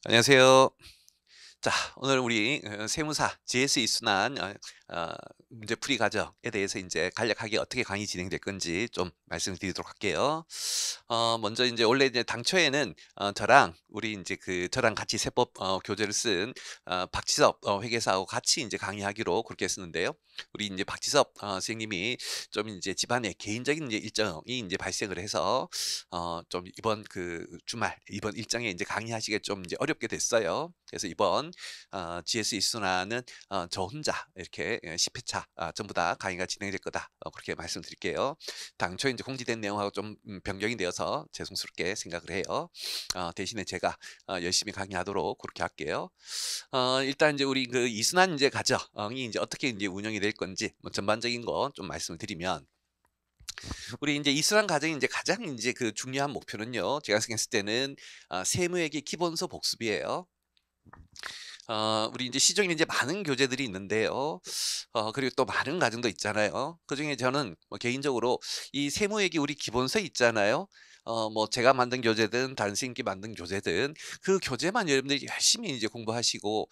안녕하세요. 자, 오늘 우리 세무사 GS 이순환 어, 문제풀이 과정에 대해서 이제 간략하게 어떻게 강의 진행될 건지 좀 말씀드리도록 할게요. 먼저 이제 원래 이제 당초에는 저랑 우리 이제 저랑 같이 세법 교재를 쓴 박지섭 회계사하고 같이 이제 강의하기로 그렇게 했었는데요. 우리 이제 박지섭 선생님이 좀 이제 집안에 개인적인 이제 일정이 이제 발생을 해서 좀 이번 주말 이번 일정에 이제 강의하시기가 좀 이제 어렵게 됐어요. 그래서 이번 GS 이순환은 저 혼자 이렇게 10회차 전부 다 강의가 진행될 거다. 그렇게 말씀드릴게요. 당초에 이제 공지된 내용하고 좀 변경이 되어서 죄송스럽게 생각을 해요. 대신에 제가 열심히 강의하도록 그렇게 할게요. 일단 이제 우리 이순환 인제 가정이 인제 어떻게 인제 운영이 될 건지 뭐 전반적인 거 좀 말씀을 드리면, 우리 인제 이순환 가정이 인제 가장 인제 중요한 목표는요, 제가 생각했을 때는 세무회계 기본서 복습이에요. 우리 인제 시중에 인제 많은 교재들이 있는데요. 그리고 또 많은 가정도 있잖아요. 그중에 저는 뭐 개인적으로 이 세무회계 우리 기본서 있잖아요. 뭐 제가 만든 교재든 다른 선생님께 만든 교재든 그 교재만 여러분들이 열심히 이제 공부하시고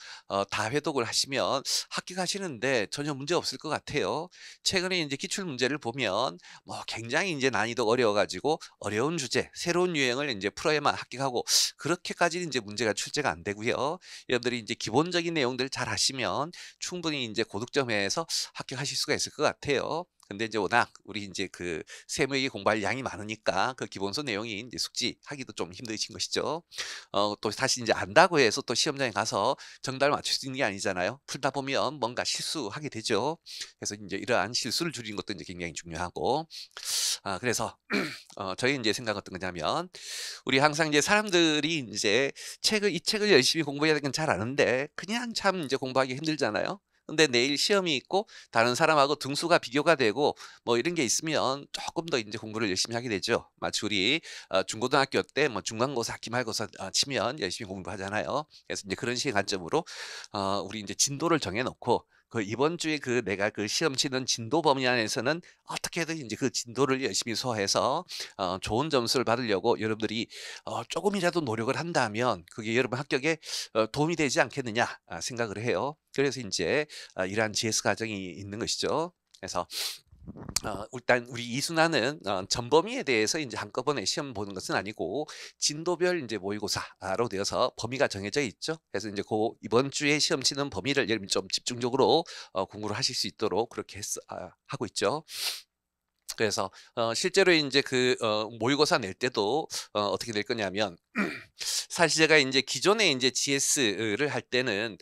다 회독을 하시면 합격하시는데 전혀 문제 없을 것 같아요. 최근에 인제 기출 문제를 보면 뭐 굉장히 인제 난이도가 어려워 가지고 어려운 주제, 새로운 유형을 인제 풀어야만 합격하고, 그렇게까지 인제 문제가 출제가 안 되고요. 여러분들이 이제 기본적인 내용들 잘 하시면 충분히 이제 고득점에서 합격하실 수가 있을 것 같아요. 근데 이제 워낙 우리 이제 세무위기 공부할 양이 많으니까 그 기본서 내용이 이제 숙지하기도 좀 힘드신 것이죠. 또 다시 이제 안다고 해서 또 시험장에 가서 정답을 맞출 수 있는 게 아니잖아요. 풀다 보면 뭔가 실수하게 되죠. 그래서 이제 이러한 실수를 줄이는 것도 이제 굉장히 중요하고, 그래서 저희 이제 생각은 어떤 거냐면, 우리 항상 이제 사람들이 인제 이 책을 열심히 공부해야 되는 건 잘 아는데 그냥 참 인제 공부하기 힘들잖아요. 근데 내일 시험이 있고 다른 사람하고 등수가 비교가 되고 뭐 이런 게 있으면 쪼끔 더 인제 공부를 열심히 하게 되죠. 마치 우리 중고등학교 때 뭐 중간고사, 기말고사 치면 열심히 공부하잖아요. 그래서 인제 그런 식의 관점으로 우리 인제 진도를 정해 놓고, 이번 주에 내가 시험 치는 진도 범위 안에서는 어떻게든 인제 그 진도를 열심히 소화해서 좋은 점수를 받으려고 여러분들이 쪼금이라도 노력을 한다면 그게 여러분 합격에 도움이 되지 않겠느냐 생각을 해요. 그래서 인제 이러한 GS 과정이 있는 것이죠. 그래서 일단 우리 이순환은 전범위에 대해서 인제 한꺼번에 시험 보는 것은 아니고 진도별 인제 모의고사로 되어서 범위가 정해져 있죠. 그래서 인제 이번 주에 시험 치는 범위를 여러분이 좀 집중적으로 공부를 하실 수 있도록 그렇게 하고 있죠. 그래서 실제로 인제 모의고사 낼 때도 어떻게 될 거냐면, 사실 제가 인제 기존에 인제 GS를 할 때는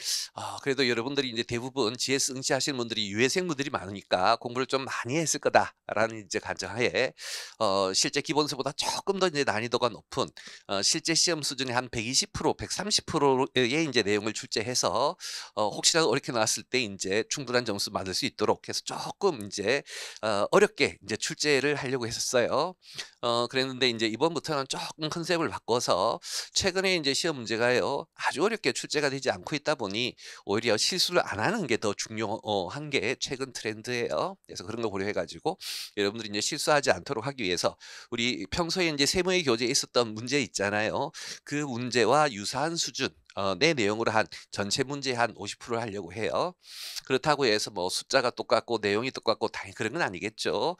그래도 여러분들이 인제 대부분 GS 응시하시는 분들이 유해생분들이 많으니까 '공부를 좀 많이 했을 거다.'라는 인제 가정하에 실제 기본서보다 쪼끔 더 이제 난이도가 높은 실제 시험 수준의 한 120% 130% 의 인제 내용을 출제해서 혹시라도 어렵게 나왔을 때 인제 충분한 점수 받을 수 있도록 해서 쪼끔 인제 어렵게 인제 출제를 하려고 했었어요. 그랬는데 인제 이번부터는 쪼끔 컨셉을 바꿔서 최근에 인제 시험 문제가요, 아주 어렵게 출제가 되지 않고 있다 보니 오히려 실수를 안 하는 게 더 중요한 게 최근 트렌드예요. 그래서 그런 거 고려해 가지고 여러분들이 인제 실수하지 않도록 하기 위해서 우리 평소에 인제 세무의 교재에 있었던 문제 있잖아요. 그 문제와 유사한 수준 내 내용으로 한 전체 문제의 한 50%를 하려고 해요. 그렇다고 해서 뭐 숫자가 똑같고 내용이 똑같고 당연히 그런 건 아니겠죠.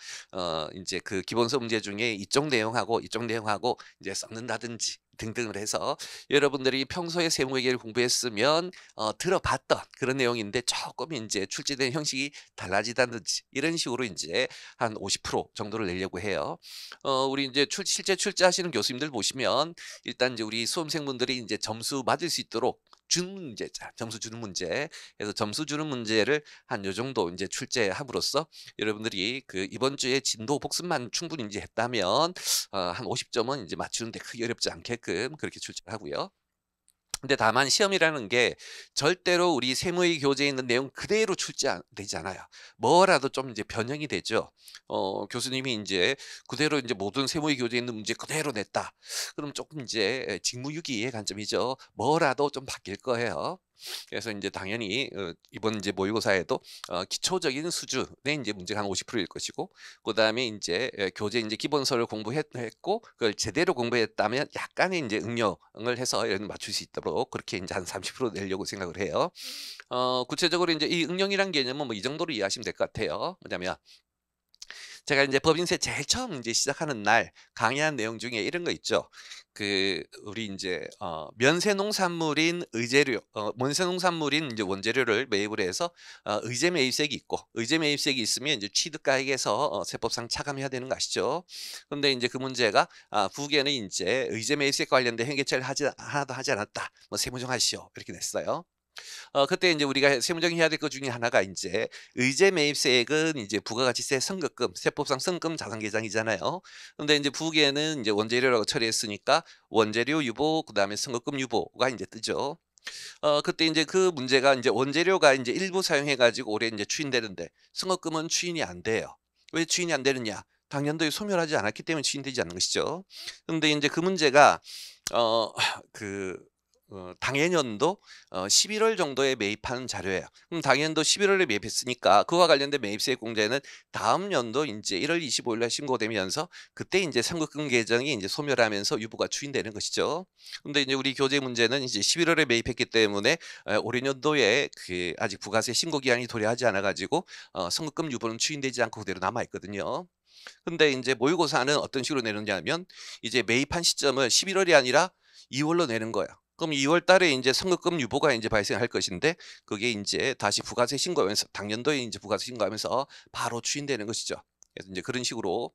인제 기본서 문제 중에 이쪽 내용하고 이쪽 내용하고 이제 섞는다든지 등등을 해서 여러분들이 평소에 세무회계를 공부했으면 들어봤던 그런 내용인데 쪼끔 인제 출제된 형식이 달라지다든지 이런 식으로 인제 한 50% 정도를 내려고 해요. 우리 인제 실제 출제하시는 교수님들 보시면 일단 이제 우리 수험생분들이 인제 점수 맞을 수 있도록 주는 문제, 자 점수 주는 문제, 그래서 점수 주는 문제를 한 요 정도 인제 출제함으로써 여러분들이 이번 주에 진도 복습만 충분히 인제 했다면 한 50 점은 인제 맞추는 데 크게 어렵지 않게끔 그렇게 출제를 하고요. 근데 다만 시험이라는 게 절대로 우리 세무의 교재에 있는 내용 그대로 되지 않아요. 뭐라도 좀 이제 변형이 되죠. 교수님이 인제 그대로 인제 모든 세무의 교재에 있는 문제 그대로 냈다. 그럼 쪼끔 이제 직무유기의 관점이죠. 뭐라도 좀 바뀔 거예요. 그래서 이제 당연히 이번 이제 모의고사에도 기초적인 수준의 이제 문제가 한 50%일 것이고, 그다음에 이제 교재 이제 기본서를 공부했고 그걸 제대로 공부했다면 약간의 이제 응용을 해서 이런 맞출 수 있도록 그렇게 이제 한 30% 내려고 생각을 해요. 구체적으로 이제 이 응용이란 개념은 뭐 이 정도로 이해하시면 될 것 같아요. 뭐냐면 제가 이제 법인세 제일 처음 이제 시작하는 날 강의한 내용 중에 이런 거 있죠. 우리 인제 면세 농산물인 의재료 면세 농산물인 인제 원재료를 매입을 해서 의제 매입세액이 있고, 의제 매입세액이 있으면 이제 취득가액에서 세법상 차감해야 되는 거 아시죠? 근데 인제 그 문제가 부기에는 인제 "의제 매입세액 관련된 현계처리를 하나도 하지 않았다. 뭐 세무정하시오." 이렇게 냈어요. 그때 인제 우리가 세무정해야 될 것 중에 하나가 인제 의제 매입세액은 이제 부가가치세 선급금, 세법상 선급금 자산계장이잖아요. 근데 인제 부기에는 인제 원재료라고 처리했으니까 원재료 유보 그다음에 선급금 유보가 인제 뜨죠. 그때 인제 그 문제가 인제 원재료가 인제 일부 사용해 가지고 올해 인제 추인되는데 선급금은 추인이 안 돼요. 왜 추인이 안 되느냐? 당년도에 소멸하지 않았기 때문에 추인되지 않는 것이죠. 근데 인제 그 문제가 어 그 당해년도 11월 정도에 매입한 자료예요. 그럼 당해년도 11 월에 매입했으니까 그와 관련된 매입세액 공제는 다음 연도 인제 1월 25일 날 신고되면서 그때 인제 선급금 계정이 인제 소멸하면서 유보가 추인되는 것이죠. 근데 이제 우리 교재 문제는 이제 11 월에 매입했기 때문에 올해 년도에 아직 부가세 신고 기한이 도래하지 않아 가지고 선급금 유보는 추인되지 않고 그대로 남아 있거든요. 근데 인제 모의고사는 어떤 식으로 내느냐면 이제 매입한 시점을 11 월이 아니라 2 월로 내는 거예요. 그럼 2월 달에 인제 선급금 유보가 인제 발생할 것인데 그게 인제 다시 부가세 신고하면서 당년도에 인제 부가세 신고하면서 바로 추인되는 것이죠. 그래서 인제 그런 식으로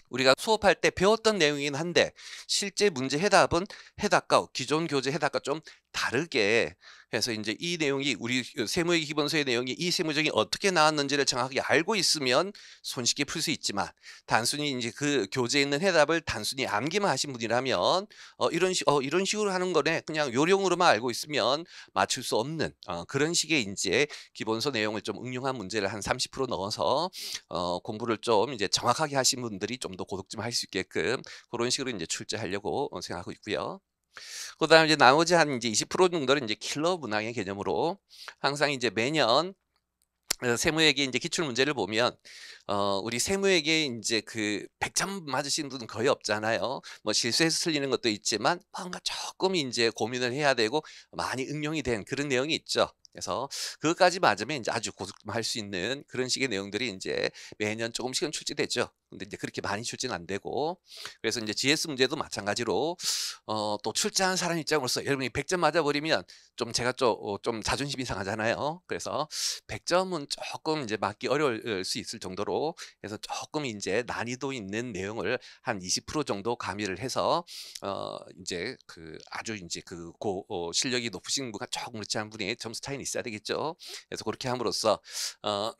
우리가 수업할 때 배웠던 내용이긴 한데 실제 문제 해답과 기존 교재 해답과 좀 다르게 해서 인제 이 내용이 우리 세무의 기본서의 내용이 이 세무정이 어떻게 나왔는지를 정확하게 알고 있으면 손쉽게 풀 수 있지만, 단순히 인제 그 교재에 있는 해답을 단순히 암기만 하신 분이라면 이런 식으로 하는 거네.' 그냥 요령으로만 알고 있으면 맞출 수 없는 그런 식의 인제 기본서 내용을 좀 응용한 문제를 한 30% 넣어서 공부를 좀 이제 정확하게 하신 분들이 좀 더 고득점 할 수 있게끔 그런 식으로 인제 출제하려고 생각하고 있고요. 그다음에 이제 나머지 한 이제 20% 정도는 이제 킬러 문항의 개념으로 항상 이제 매년 세무회계 인제 기출 문제를 보면 우리 세무회계에 인제 100점 맞으신 분은 거의 없잖아요. 뭐 실수해서 틀리는 것도 있지만 뭔가 쪼끔 인제 고민을 해야 되고 많이 응용이 된 그런 내용이 있죠. 그래서 그것까지 맞으면 인제 아주 고득점할 수 있는 그런 식의 내용들이 인제 매년 쪼금씩은 출제되죠. 근데 인제 그렇게 많이 출제는 안 되고, 그래서 인제 GS 문제도 마찬가지로 또 출제한 사람 입장으로서 여러분이 100점 맞아 버리면 제가 좀 자존심이 상하잖아요. 그래서 100 점은 쪼끔 인제 맞기 어려울 수 있을 정도로 해서 쪼끔 인제 난이도 있는 내용을 한 20% 정도 가미를 해서 인제 아주 인제 실력이 높으신 분과 쪼금 그렇지 않은 분의 점수 차이는 있어야 되겠죠. 그래서 고렇게 함으로써 어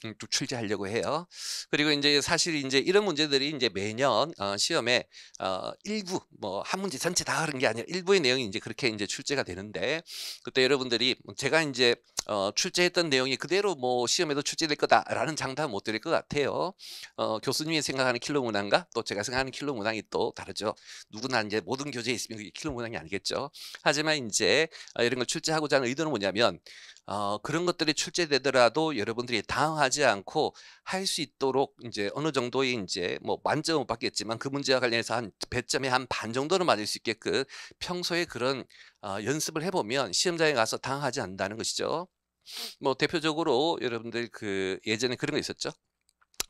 좀 출제하려고 해요. 그리고 인제 사실 인제 이런 문제들이 인제 매년 시험에 일부 뭐 한 문제 전체 다 그런 게 아니라 일부의 내용이 인제 그렇게 인제 출제가 되는데, 그때 여러분들이 제가 인제 출제했던 내용이 그대로 뭐 '시험에도 출제될 거다.'라는 장담은 못 드릴 것 같아요. 교수님이 생각하는 킬러 문항과 또 제가 생각하는 킬러 문항이 또 다르죠. 누구나 인제 모든 교재에 있으면 그게 킬러 문항이 아니겠죠. 하지만 인제 이런 걸 출제하고자 하는 의도는 뭐냐면 그런 것들이 출제되더라도 여러분들이 당황하지 않고 할 수 있도록 인제 어느 정도의 인제 뭐 만점은 못 받겠지만 그 문제와 관련해서 한 배점의 한 반 정도는 맞을 수 있게끔 평소에 그런 연습을 해 보면 시험장에 가서 당황하지 않는다는 것이죠. 뭐 대표적으로 여러분들 예전에 그런 거 있었죠.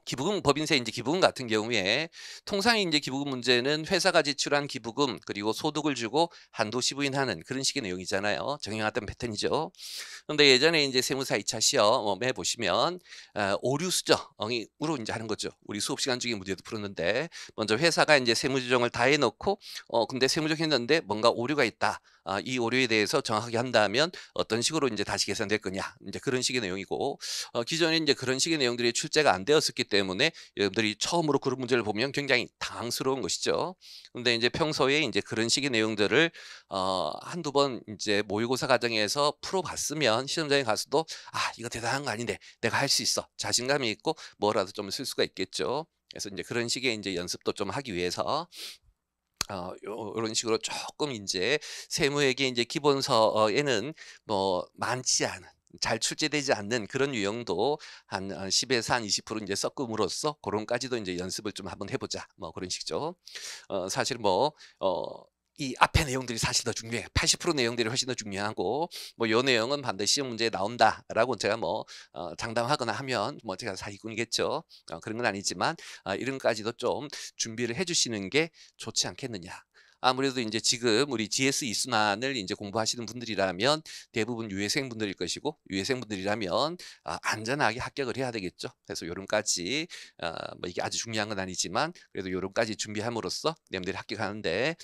기부금 법인세 인제 기부금 같은 경우에 통상 인제 기부금 문제는 회사가 지출한 기부금 그리고 소득을 주고 한도 시부인하는 그런 식의 내용이잖아요. 정형화된 패턴이죠. 근데 예전에 인제 세무사 2차 시험에 보시면 오류 수정으로 인제 하는 거죠. 우리 수업 시간 중에 문제도 풀었는데 먼저 회사가 인제 세무조정을 다 해 놓고 근데 세무조정했는데 뭔가 오류가 있다. 이 오류에 대해서 정확하게 한다면 어떤 식으로 인제 다시 계산될 거냐. 인제 그런 식의 내용이고, 기존에 인제 그런 식의 내용들이 출제가 안 되었었기 때문에 여러분들이 처음으로 그런 문제를 보면 굉장히 당황스러운 것이죠. 근데 인제 평소에 인제 그런 식의 내용들을 한두 번 인제 모의고사 과정에서 풀어 봤으면 시험장에 가서도 '아 이거 대단한 거 아닌데 내가 할 수 있어.' 자신감이 있고 뭐라도 좀 쓸 수가 있겠죠. 그래서 인제 그런 식의 인제 연습도 좀 하기 위해서 요런 식으로 조금 인제 세무회계 인제 기본서에는 뭐 많지 않은 잘 출제되지 않는 그런 유형도 한 10 에서 한 20% 인제 섞음으로써 고런까지도 인제 연습을 좀 한번 해 보자. 뭐 그런 식이죠. 사실 뭐 이 앞에 내용들이 사실 더 중요해요. 80% 내용들이 훨씬 더 중요하고 뭐 "요 내용은 반드시 시험 문제에 나온다."라고 제가 뭐 장담하거나 하면 뭐 제가 사기꾼이겠죠. 그런 건 아니지만 이런 것까지도 좀 준비를 해 주시는 게 좋지 않겠느냐. 아무래도 인제 지금 우리 GS 이순환을 인제 공부하시는 분들이라면 대부분 유예생분들일 것이고 유예생분들이라면 안전하게 합격을 해야 되겠죠. 그래서 요런까지 뭐 이게 아주 중요한 건 아니지만 그래도 요런까지 준비함으로써 여러분들이 합격하는 데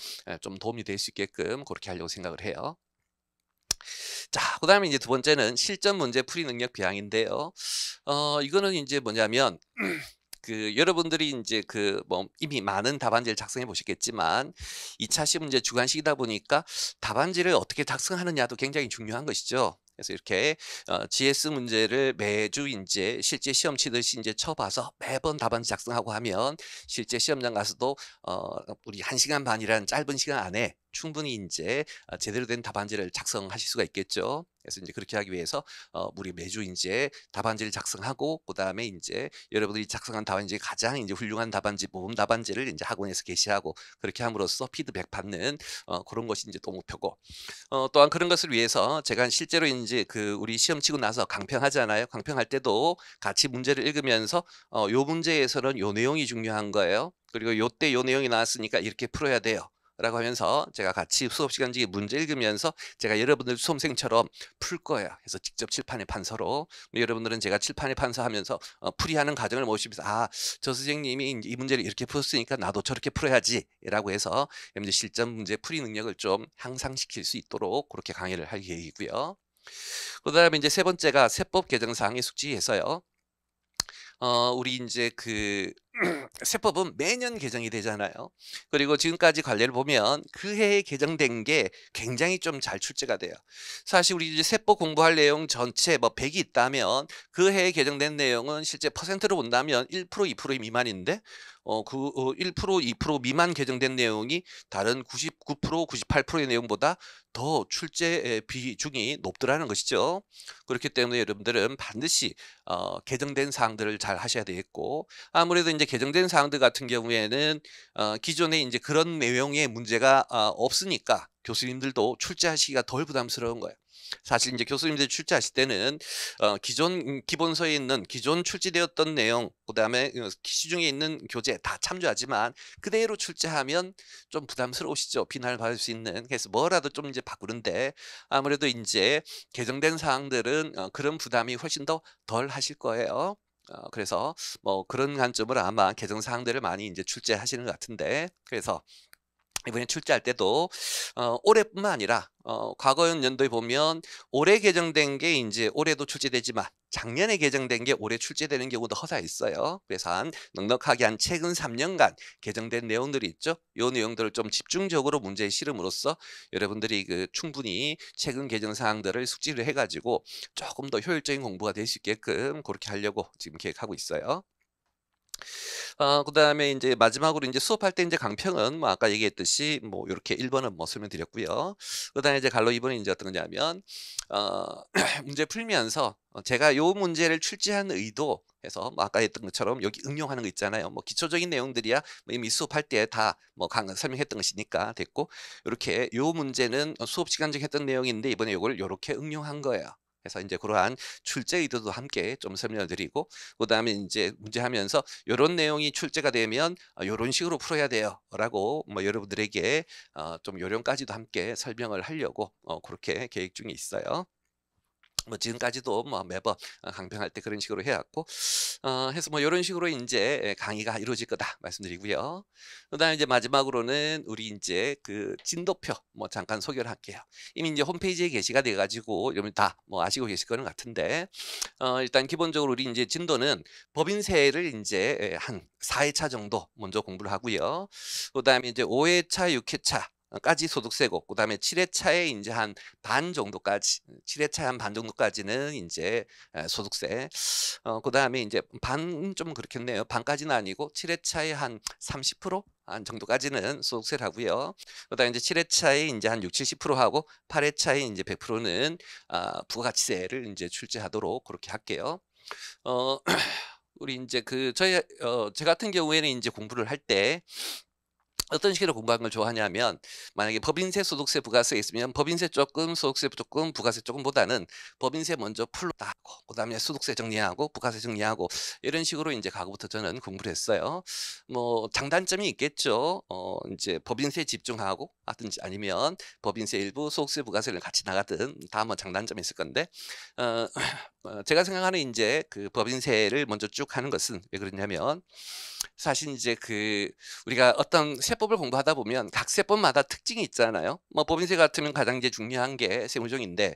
좀 도움이 될 수 있게끔 고렇게 하려고 생각을 해요. 자 그다음에 이제 두 번째는 실전 문제 풀이 능력 비양인데요. 이거는 인제 뭐냐면 그 여러분들이 인제 그 뭐 이미 많은 답안지를 작성해 보셨겠지만 2차 시험 문제 주관식이다 보니까 답안지를 어떻게 작성하느냐도 굉장히 중요한 것이죠. 그래서 이렇게 GS 문제를 매주 인제 실제 시험 치듯이 인제 쳐 봐서 매번 답안지 작성하고 하면 실제 시험장 가서도 우리 1 시간 반이라는 짧은 시간 안에 충분히 인제 제대로 된 답안지를 작성하실 수가 있겠죠. 그래서 인제 그렇게 하기 위해서 우리 매주 인제 답안지를 작성하고 그다음에 인제 여러분들이 작성한 답안지 가장 인제 훌륭한 답안지 모범 답안지를 인제 학원에서 게시하고 그렇게 함으로써 피드백 받는 그런 것이 인제 또 목표고 또한 그런 것을 위해서 제가 실제로 인제 그 우리 시험 치고 나서 강평하잖아요. 강평할 때도 같이 문제를 읽으면서 "요 문제에서는 요 내용이 중요한 거예요. 그리고 요때 요 내용이 나왔으니까 이렇게 풀어야 돼요." 라고 하면서 제가 같이 수업 시간 중에 문제 읽으면서 제가 여러분들 수험생처럼 풀 거예요. 그래서 직접 칠판에 판서로 여러분들은 제가 칠판에 판서하면서 풀이하는 과정을 모시면서 '아 저 선생님이 인제 이 문제를 이렇게 풀었으니까 나도 저렇게 풀어야지.'라고 해서 여러분들 실전 문제 풀이 능력을 좀 향상시킬 수 있도록 그렇게 강의를 할 계획이고요. 그다음에 인제 세 번째가 세법 개정 사항의 숙지에서요. 우리 인제 그 세법은 매년 개정이 되잖아요. 그리고 지금까지 관례를 보면 그 해에 개정된 게 굉장히 좀 잘 출제가 돼요. 사실 우리 이제 세법 공부할 내용 전체 뭐 100이 있다면 그 해에 개정된 내용은 실제 퍼센트로 본다면 1% 2% 미만인데 1% 2% 미만 개정된 내용이 다른 99% 98%의 내용보다 더 출제 비중이 높더라는 것이죠. 그렇기 때문에 여러분들은 반드시 개정된 사항들을 잘 하셔야 되겠고 아무래도 인제 개정된 사항들 같은 경우에는 기존에 인제 그런 내용의 문제가 없으니까 교수님들도 출제하시기가 덜 부담스러운 거예요. 사실 인제 교수님들이 출제하실 때는 기존 기본서에 있는 기존 출제되었던 내용 그다음에 시중에 있는 교재 다 참조하지만 그대로 출제하면 좀 부담스러우시죠. 비난을 받을 수 있는. 그래서 뭐라도 좀 이제 바꾸는데 아무래도 인제 개정된 사항들은 그런 부담이 훨씬 더 덜 하실 거예요. 그래서 뭐 그런 관점으로 아마 개정 사항들을 많이 인제 출제하시는 것 같은데 그래서 이번에 출제할 때도 올해뿐만 아니라 과거 연도에 보면 올해 개정된 게 인제 올해도 출제되지만 작년에 개정된 게 올해 출제되는 경우도 허다해 있어요. 그래서 한 넉넉하게 한 최근 3 년간 개정된 내용들이 있죠. 요 내용들을 좀 집중적으로 문제에 실음으로써 여러분들이 그 충분히 최근 개정 사항들을 숙지를 해 가지고 쪼금 더 효율적인 공부가 될 수 있게끔 고렇게 하려고 지금 계획하고 있어요. 그다음에 인제 마지막으로 인제 수업할 때 인제 강평은 뭐 아까 얘기했듯이 뭐 요렇게 1 번은 뭐 설명드렸고요. 그다음에 이제 갈로 2 번은 인제 어떤 거냐면 어 문제 풀면서 제가 요 문제를 출제한 의도 해서 뭐 아까 했던 것처럼 여기 응용하는 거 있잖아요. 뭐 기초적인 내용들이야 뭐 이미 수업할 때 다 뭐 설명했던 것이니까 됐고 요렇게 요 문제는 수업 시간 중에 했던 내용인데 이번에 요걸 요렇게 응용한 거예요. 그래서 인제 고러한 출제 의도도 함께 좀 설명을 드리고 그다음에 인제 문제하면서 "요런 내용이 출제가 되면 요런 식으로 풀어야 돼요."라고 뭐 여러분들에게 좀 요령까지도 함께 설명을 하려고 고렇게 계획 중에 있어요. 뭐 지금까지도 뭐 매번 강평할 때 그런 식으로 해 왔고 해서 뭐 요런 식으로 인제 강의가 이루어질 거다 말씀드리고요. 그다음에 이제 마지막으로는 우리 인제 그 진도표 뭐 잠깐 소개를 할게요. 이미 인제 홈페이지에 게시가 돼 가지고 여러분 다 뭐 아시고 계실 거는 같은데 일단 기본적으로 우리 인제 진도는 법인세를 인제 한 4 회차 정도 먼저 공부를 하고요. 그다음에 이제 5 회차, 6 회차 까지 소득세고 그다음에 7 회차에 인제 한 반 정도까지 7 회차에 한 반 정도까지는 인제 소득세. 그다음에 인제 반은 좀 그렇겠네요. 반까지는 아니고 7 회차에 한 30% 한 정도까지는 소득세를 하고요. 그다음에 이제 7 회차에 인제 한 60-70% 하고 8 회차에 인제 100%는 부가가치세를 인제 출제하도록 그렇게 할게요. 어 우리 인제 저희 저 같은 경우에는 인제 공부를 할 때 어떤 식으로 공부하는 걸 좋아하냐면 만약에 법인세, 소득세, 부가세 있으면 법인세 쪼끔, 소득세 쪼끔, 부가세 쪼끔보다는 법인세 먼저 풀로 다 하고 그다음에 소득세 정리하고 부가세 정리하고 이런 식으로 인제 가고부터 저는 공부를 했어요. 뭐 장단점이 있겠죠. 인제 법인세에 집중하고 하든지 아니면 법인세 일부, 소득세, 부가세를 같이 나가든 다 뭐 장단점이 있을 건데 어 제가 생각하는 인제 법인세를 먼저 쭉 하는 것은 왜 그러냐면 사실 이제 우리가 어떤 세법을 공부하다 보면 각 세법마다 특징이 있잖아요. 뭐 법인세 같으면 가장 이제 중요한 게 세무조정인데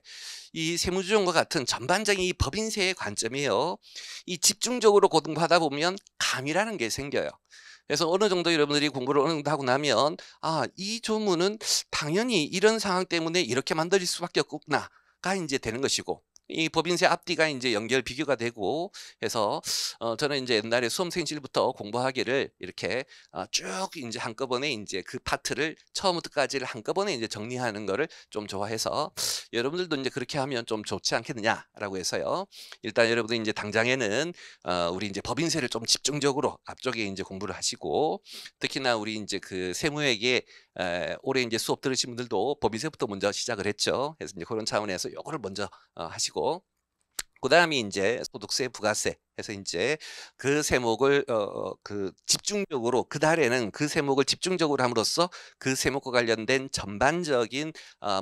이 세무조정과 같은 전반적인 이 법인세의 관점이요. 이 집중적으로 공부하다 보면 감이라는 게 생겨요. 그래서 어느 정도 여러분들이 공부를 어느 정도 하고 나면 '아 이 조문은 당연히 이런 상황 때문에 이렇게 만들어질 수밖에 없구나.'가 인제 되는 것이고 이 법인세 앞뒤가 인제 연결 비교가 되고 해서 저는 인제 옛날에 수험생실부터 공부하기를 이렇게 쭉 인제 한꺼번에 인제 그 파트를 처음부터 까지를 한꺼번에 인제 정리하는 거를 좀 좋아해서 '여러분들도 인제 그렇게 하면 좀 좋지 않겠느냐.'라고 해서요. 일단 여러분들이 인제 당장에는 우리 인제 법인세를 좀 집중적으로 앞쪽에 인제 공부를 하시고 특히나 우리 인제 세무회계 올해 인제 수업 들으신 분들도 법인세부터 먼저 시작을 했죠. 그래서 인제 고런 차원에서 요거를 먼저 하시고 그다음에 인제 소득세, 부가세 해서 인제 그 세목을 집중적으로 그달에는 그 세목을 집중적으로 함으로써 그 세목과 관련된 전반적인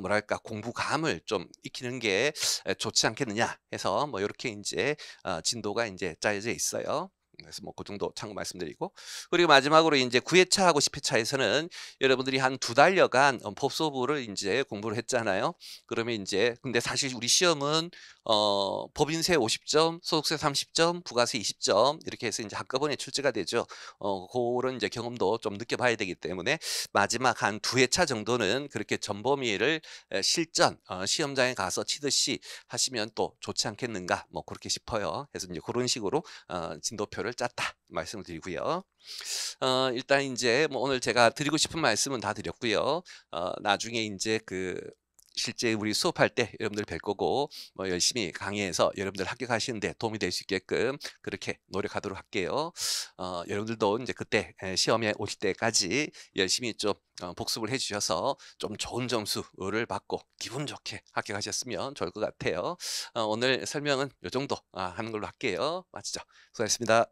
뭐랄까 공부감을 좀 익히는 게 좋지 않겠느냐 해서 뭐 요렇게 인제 진도가 인제 짜여져 있어요. 그래서 뭐 고 정도 참고 말씀드리고 그리고 마지막으로 인제 9 회차하고 10 회차에서는 여러분들이 한 2 달여간 법소부를 인제 공부를 했잖아요. 그러면 인제 근데 사실 우리 시험은 법인세 50 점, 소득세 30 점, 부가세 20점 이렇게 해서 인제 한꺼번에 출제가 되죠. 고런 인제 경험도 좀 느껴봐야 되기 때문에 마지막 한 2 회차 정도는 그렇게 전범위를 실전 시험장에 가서 치듯이 하시면 또 좋지 않겠는가 뭐 그렇게 싶어요. 그래서 인제 고런 식으로 진도표를 짰다 말씀을 드리고요. 일단 인제 뭐 오늘 제가 드리고 싶은 말씀은 다 드렸고요. 나중에 인제 실제 우리 수업할 때 여러분들 뵐 거고 뭐 열심히 강의해서 여러분들 합격하시는 데 도움이 될 수 있게끔 그렇게 노력하도록 할게요. 여러분들도 인제 그때 시험에 오실 때까지 열심히 좀 복습을 해 주셔서 좀 좋은 점수를 받고 기분 좋게 합격하셨으면 좋을 것 같아요. 오늘 설명은 요 정도 하는 걸로 할게요. 마치죠. 수고하셨습니다.